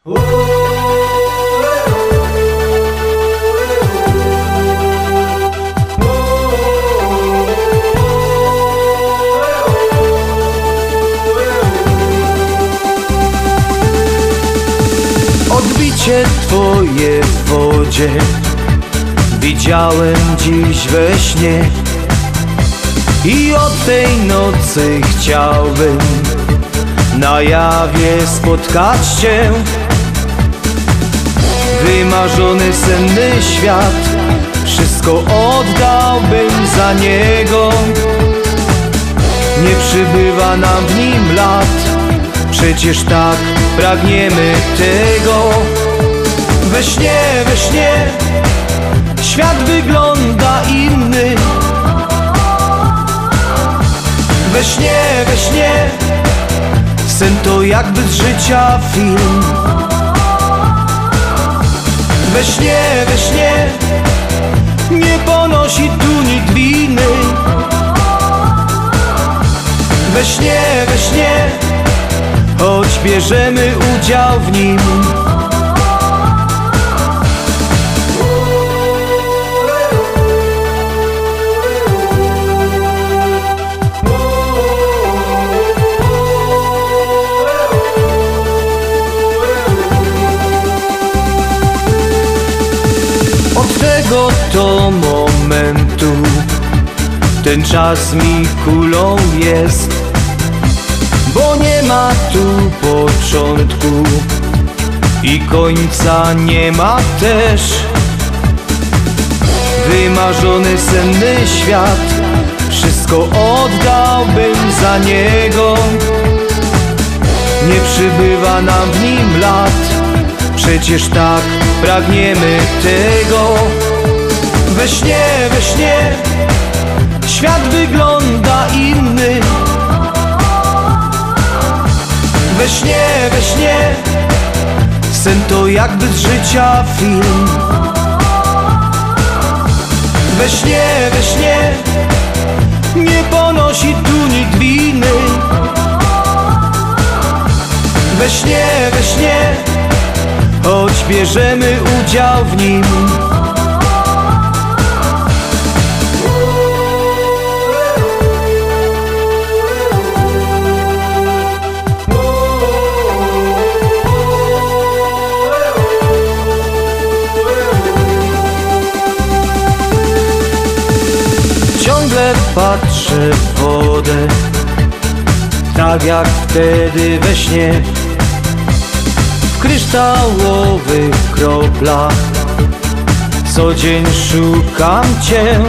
Odbicie twoje w wodzie widziałem dziś we śnie i od tej nocy chciałbym na jawie spotkać cię. Wymarzony senny świat, wszystko oddałbym za niego. Nie przybywa nam w nim lat, przecież tak pragniemy tego. We śnie świat wygląda inny. We śnie sen to jakby z życia film. We śnie nie ponosi tu nikt winy. We śnie choć bierzemy udział w nim. Od tego to momentu ten czas mi kulą jest, bo nie ma tu początku i końca nie ma też. Wymarzony senny świat, wszystko oddałbym za niego. Nie przybywa nam w nim lat, przecież tak pragniemy tego. We śnie świat wygląda inny. We śnie sen to jakby z życia film. We śnie nie ponosi tu nikt winy. We śnie choć bierzemy udział w nim. Ciągle patrzę w wodę, tak jak wtedy we śnie. W kryształowych kroplach co dzień szukam cię.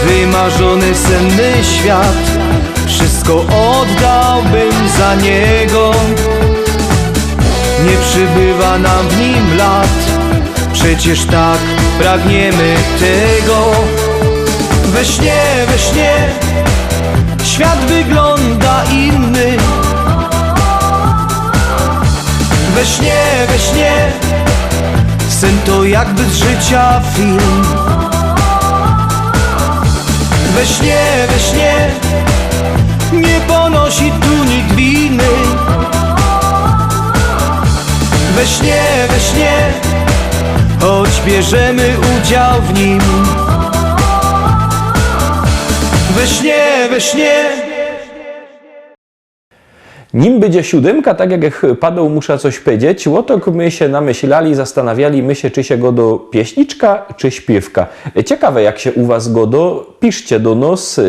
Wymarzony senny świat, wszystko oddałbym za niego. Nie przybywa nam w nim lat, przecież tak pragniemy tego. We śnie świat wygląda inny. We śnie sen to jakby z życia film. We śnie nie ponosi tu nikt winy. We śnie choć bierzemy udział w nim. We śnie Nim będzie siódemka, tak jak padał, muszę coś powiedzieć, łotok my się namyślali, zastanawiali my się, czy się go do pieśniczka, czy śpiewka. Ciekawe, jak się u was godo, piszcie do nas,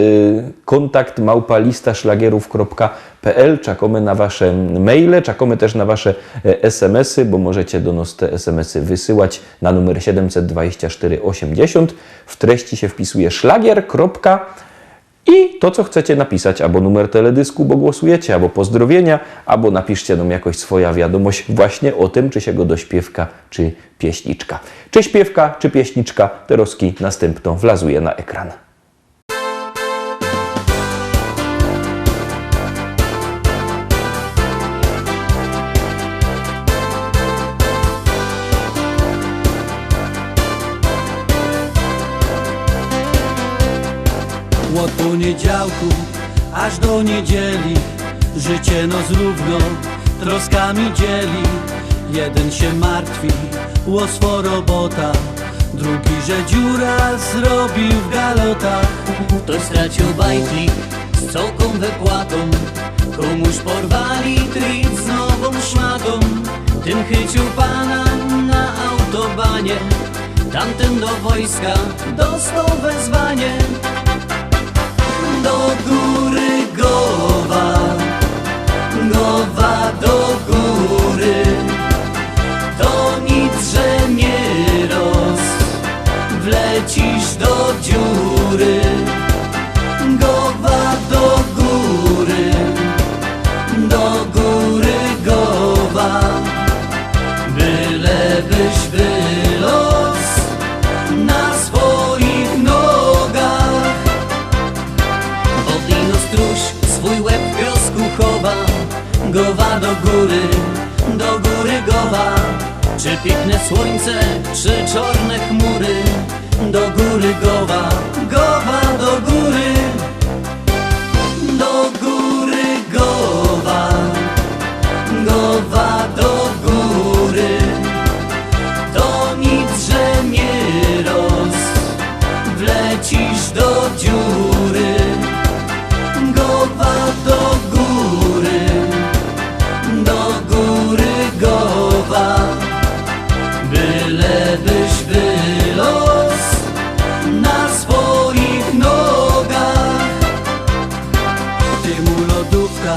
kontakt @listaszlagierów.pl, czekamy na wasze maile, czekamy też na wasze SMS-y, bo możecie do nas te SMS-y wysyłać na numer 72480. W treści się wpisuje szlagier. I to, co chcecie napisać, albo numer teledysku, bo głosujecie, albo pozdrowienia, albo napiszcie nam jakoś swoja wiadomość właśnie o tym, czy się go do śpiewka, czy pieśniczka. Czy śpiewka, czy pieśniczka, te roski następną wlazuję na ekran. Od poniedziałku aż do niedzieli życie no zrówno troskami dzieli. Jeden się martwi, łoswo robota, drugi, że dziura zrobił w galotach. Ktoś stracił bajtlik z całką wypłatą, komuś porwali trit z nową szmatą. Ten chycił pana na autobanie, tamten do wojska dostał wezwanie. Do góry Gowa, Gowa do góry, to nic, że nie roz, wlecisz do dziury. Gowa do góry, do góry Gowa, bylebyś wylos na swoich nogach. Od ino struś swój łeb w piosku chowa. Gowa do góry Gowa. Czy piękne słońce, czy czarne chmury? Do góry Gowa, Gowa do góry. Do góry Gowa, Gowa do góry, to nic, że nie roz, wlecisz do dziury. Gowa do góry Gowa, bylebyś wylos na swoich nogach. Tymu lodówka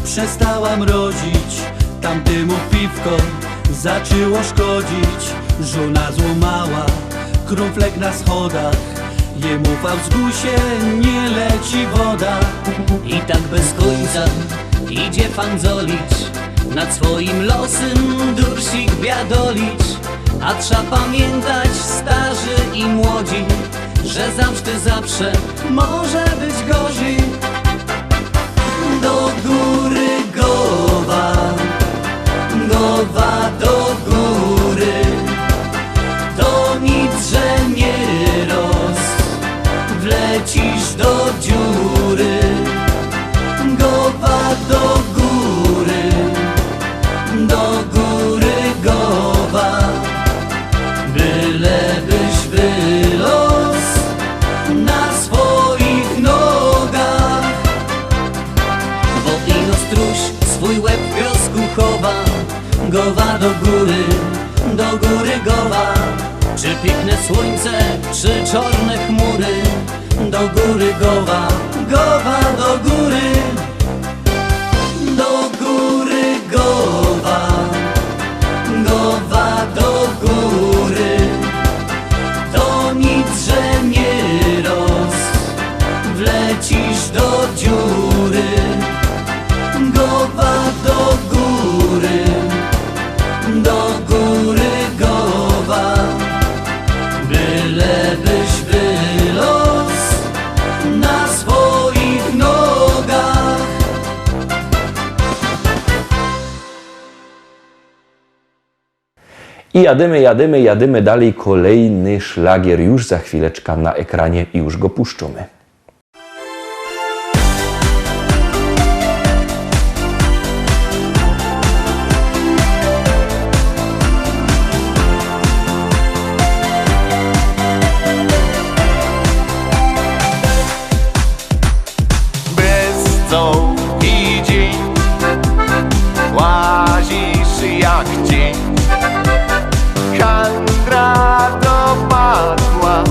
przestała mrozić, tamtemu piwko zaczęło szkodzić. Żona złamała krumflek na schodach, jemu w Ausgusie nie leci woda. I tak bez końca idzie fanzolić, nad swoim losem dursik biadolić. A trzeba pamiętać, starzy i młodzi, że zawsze może być gorzej. Do góry Gowa, Gowa do góry, to nic, że nie roz, wlecisz do dziury. Gowa do góry Gowa, bylebyś wylos na swoich nogach. Bo ino struś swój łeb w piosku chowa. Gowa do góry Gowa. Czy piękne słońce, czy czarne chmury? Do góry Gowa, Gowa do góry. Do góry Gowa, Gowa do góry, to nic, że nie roz, wlecisz do dziury. Gowa do góry Gowa, bylebyś wylos na swoich nogach. I jadymy dalej. Kolejny szlagier już za chwileczkę na ekranie i już go puszczamy. Bez co i dzień łazisz jak dzień. Handra dopadła,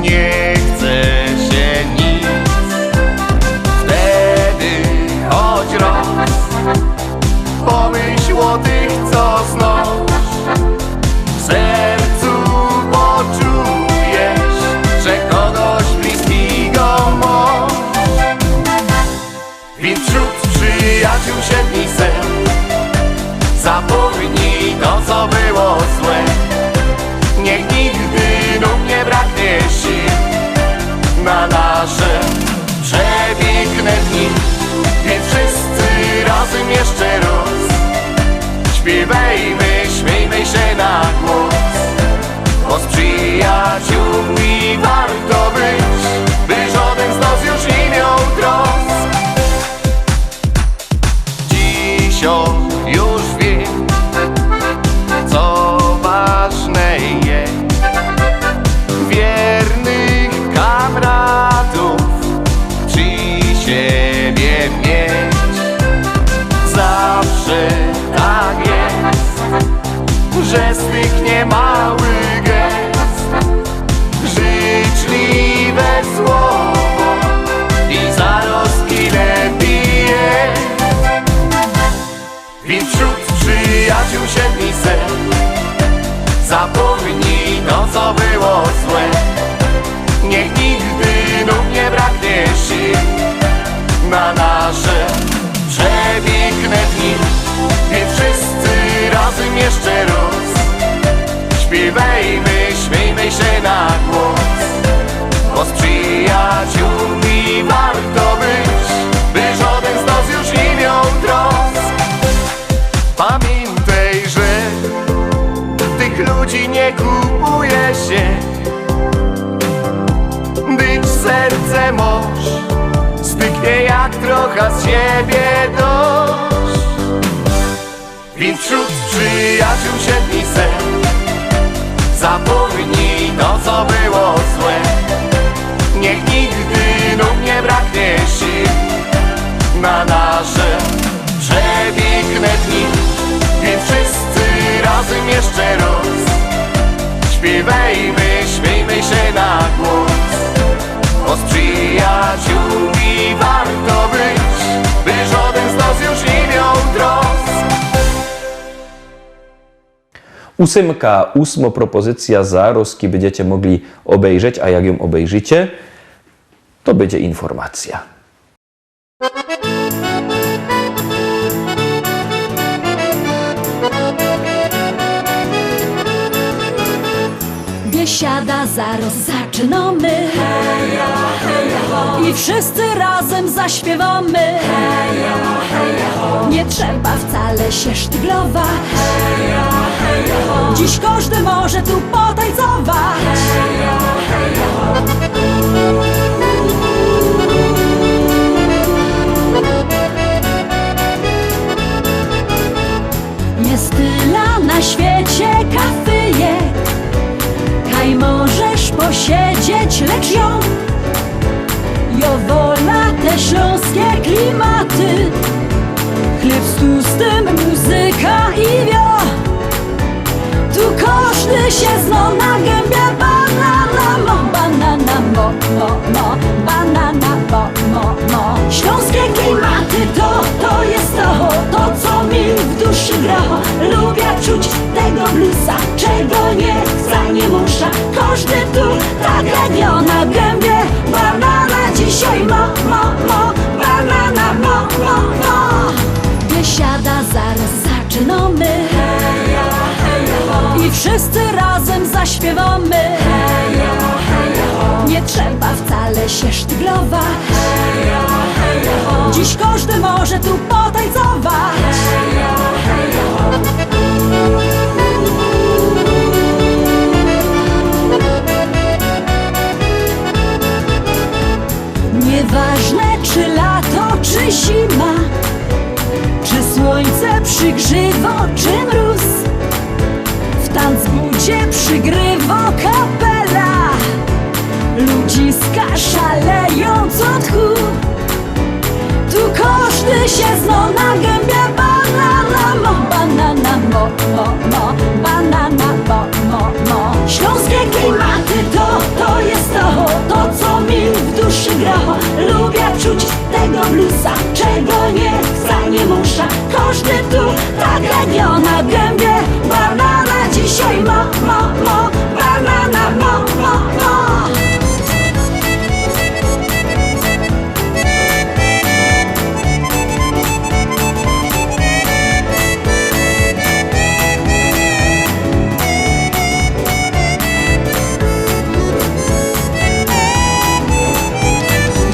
nie chce się nic. Wtedy choć raz pomyśl o tych, co znasz. W sercu poczujesz, że kogoś bliskiego masz. Więc wśród przyjaciół siedmi sen, zapomnij to, co było złe. Niech nigdy lub nie braknie sił na nasze przepiękne dni. Więc wszyscy razem jeszcze raz śpiewajmy, śmiejmy się na głos. Bo z przyjaciółmi warto być, by żaden z nas już nie miał trosk. Dziś że tak jest, że styknie mały gest, życzliwe słowo i zaroski lepiej jest. Więc wśród przyjaciół siedmi set zapomnij to, co było złe. Niech nigdy znów nie braknie sił na nasze przepiękne dni. Więc wszyscy razem jeszcze raz śpiewajmy, śmiejmy się na głos, bo z przyjaciółmi warto być, by żaden z nas już nie miał trosk. Pamiętaj, że tych ludzi nie kupuje się, gdyż serce moż styknie jak trochę z siebie dość. Więc wśród przyjaciół siedmi set zapomnij to, co było złe. Niech nigdy znów nie braknie sił na nasze przepiękne dni. Więc wszyscy razem jeszcze raz śpiewajmy, śmiejmy się na głos, bo z przyjaciółmi warto być, by żaden z nas już nie miał trosk. Ósma propozycja zaroski będziecie mogli obejrzeć, a jak ją obejrzycie, to będzie informacja. Biesiada, zaraz zaczynamy, heja, heja, ho. I wszyscy razem zaśpiewamy, heja, heja, ho. Nie trzeba wcale się sztyglować, heja, heja, ho. Dziś każdy może tu potańcować, heja, heja, ho. Jest tyle na świecie kafyjek, kaj możesz posiedzieć, lecz ją wola te śląskie klimaty. Chleb z tłustym, muzyka i wio. Tu każdy się zna na gębie. Banana mo, banana mo, mo, mo. Banana mo, mo, mo. Śląskie klimaty to jest to, co mi w duszy gra. Lubię czuć tego bluesa, czego nie chcę, nie muszę. Każdy tu tak jak na gębie. Banana dzisiaj mo, mo, mo. Banana mo, mo, mo. Biesiada, zaraz zaczynamy, heja, heja, ho. I wszyscy razem zaśpiewamy, heja, heja, ho. Nie trzeba wcale się sztyglować, heja, heja, ho. Dziś każdy może tu potańcować, heja, heja, ho. Nieważne czy lato, czy zima, czy słońce przygrzywo, czy mróz, w tanzbudzie przygrywo kapela. Ludziska szalejąc od tchu. Tu każdy się zna na gębie. Banana mo, banana mo, mo, mo. Banana mo, mo, mo. Śląskie klimaty to jest to, co mi w duszy gra. Lubię czuć tego bluesa, czego nie chcę, nie muszę. Każdy tu tak jak ja na gębie. Banana dzisiaj mo, mo, mo. Banana mo, mo, mo.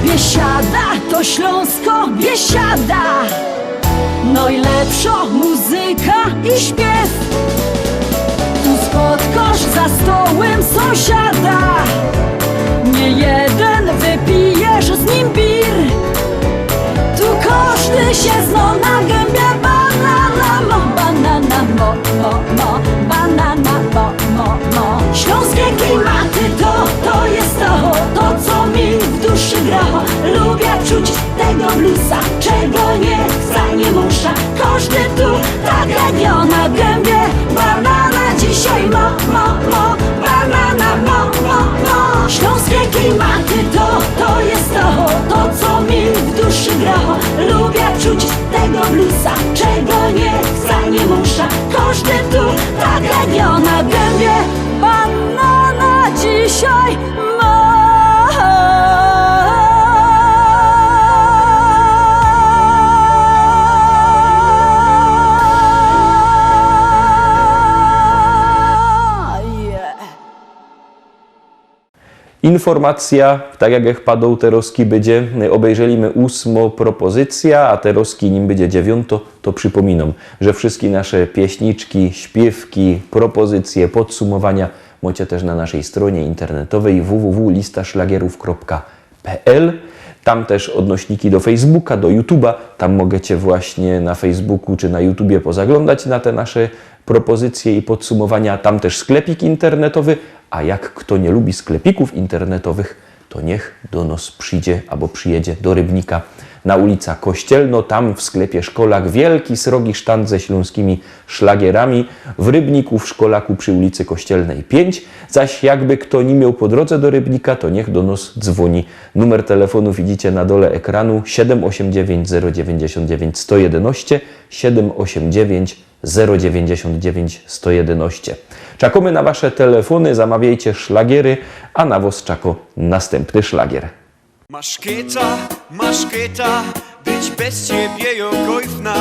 Biesiada to Śląsko, Biesiada. Najlepsza muzyka i śpiew. Tu spotkasz za stołem sąsiada. Nie jeden wypijesz z nim bir. Tu każdy się zna na gębie. Banana mo, banana mo, mo, mo. Banana mo, mo, mo. Śląskie klimaty to jest to, co mi w duszy gra. Lubię czuć tego bluesa, czego nie chcę, nie nie musza. Każdy tu tak jak ja na gębie. Banana dzisiaj banana Śląskie klimaty to jest to co mi w duszy gra. Lubię czuć tego bluesa, czego nie chcę, nie musza. Każdy tu tak jak ja na gębie. Banana dzisiaj Informacja, tak jak padł te roski będzie, obejrzelimy 8 propozycja, a te roski nim będzie 9, to przypominam, że wszystkie nasze pieśniczki, śpiewki, propozycje, podsumowania macie też na naszej stronie internetowej www.listaszlagierów.pl. Tam też odnośniki do Facebooka, do YouTube'a. Tam możecie właśnie na Facebooku czy na YouTubie pozaglądać na te nasze propozycje i podsumowania. Tam też sklepik internetowy, a jak kto nie lubi sklepików internetowych, to niech do nas przyjdzie albo przyjedzie do Rybnika na ulica Kościelno. Tam w sklepie Szkolak wielki srogi sztand ze śląskimi szlagierami. W Rybniku w Szkolaku przy ulicy Kościelnej 5. Zaś jakby kto nie miał po drodze do Rybnika, to niech do nas dzwoni. Numer telefonu widzicie na dole ekranu 789 099 111 789 099 111. Czekamy na wasze telefony, zamawiajcie szlagiery, a na was czako następny szlagier. Masz kieta, być bez ciebie jokojfna.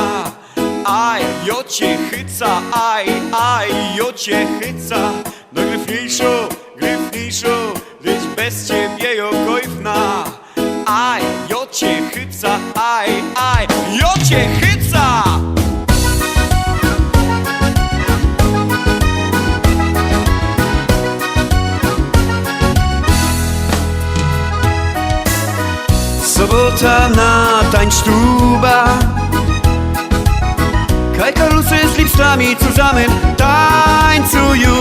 Aj, jo cię chyca, aj, jo cię chyca. No gryfniejszo, być bez ciebie jokojfna. Aj, jo cię chyca, aj, jo cię chyca. Sobota na tańsztuba. Kajkarusy z lipstami zusammen tańcują.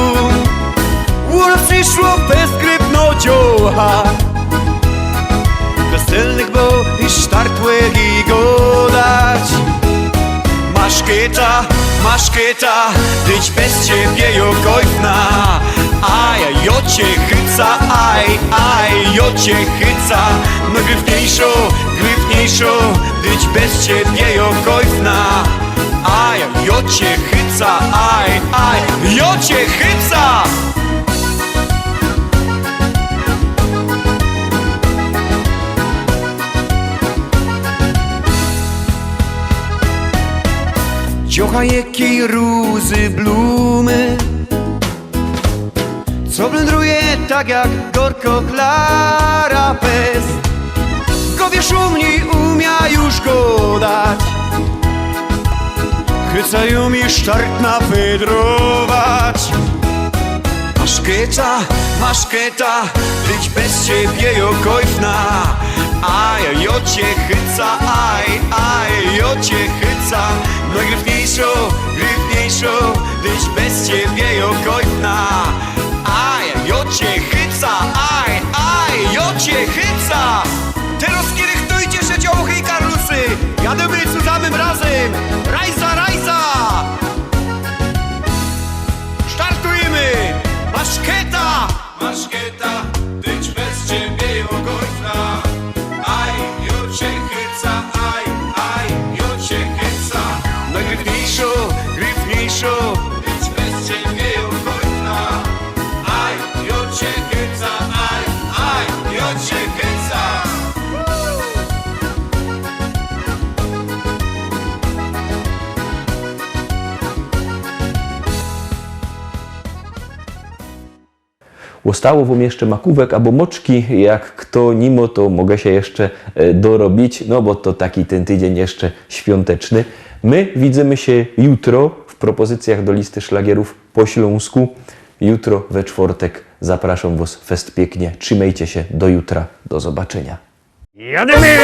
Ura przyszło bezgrypno dzioła. Weselnych bo i sztartłek i godać. Masz kieta, być bez ciebie jokojfna. Aj, jo cię chyca, aj, jo cię chyca. No gryfniejszo, być bez ciebie jokojfna. Aj, jo cię chyca, aj, jo cię chyca. Ciocha jakiej rózy blumy, co blędruje tak jak gorko Klara Pest. Gowie szumni umia już go dać. Chycają mi sztart napedrować. Masz kieta, być bez ciebie jokojfna. Aj, jo cię chyca, aj, jo cię chyca. No gryfniejszo, być bez ciebie jokojfna. Aj, jo cię chyca, aj, jo cię chyca. Teraz kiedy chtujcie się dziołchy i karlusy, jademy zusammen razem. Rajza! Startujemy! Masz kieta, być bez ciebie jokojfna. Aj, jo cię chyca, aj, jo cię chyca. No gryfniejszo, być bez ciebie jokojfna. Aj, jo cię chyca, aj, jo cię chyca. Zostało wam jeszcze makówek albo moczki, jak kto nimo, to mogę się jeszcze dorobić, no bo to taki ten tydzień jeszcze świąteczny. My widzimy się jutro w propozycjach do listy szlagierów po śląsku. Jutro we czwartek zapraszam was fest pięknie. Trzymajcie się, do jutra, do zobaczenia. Jadymy!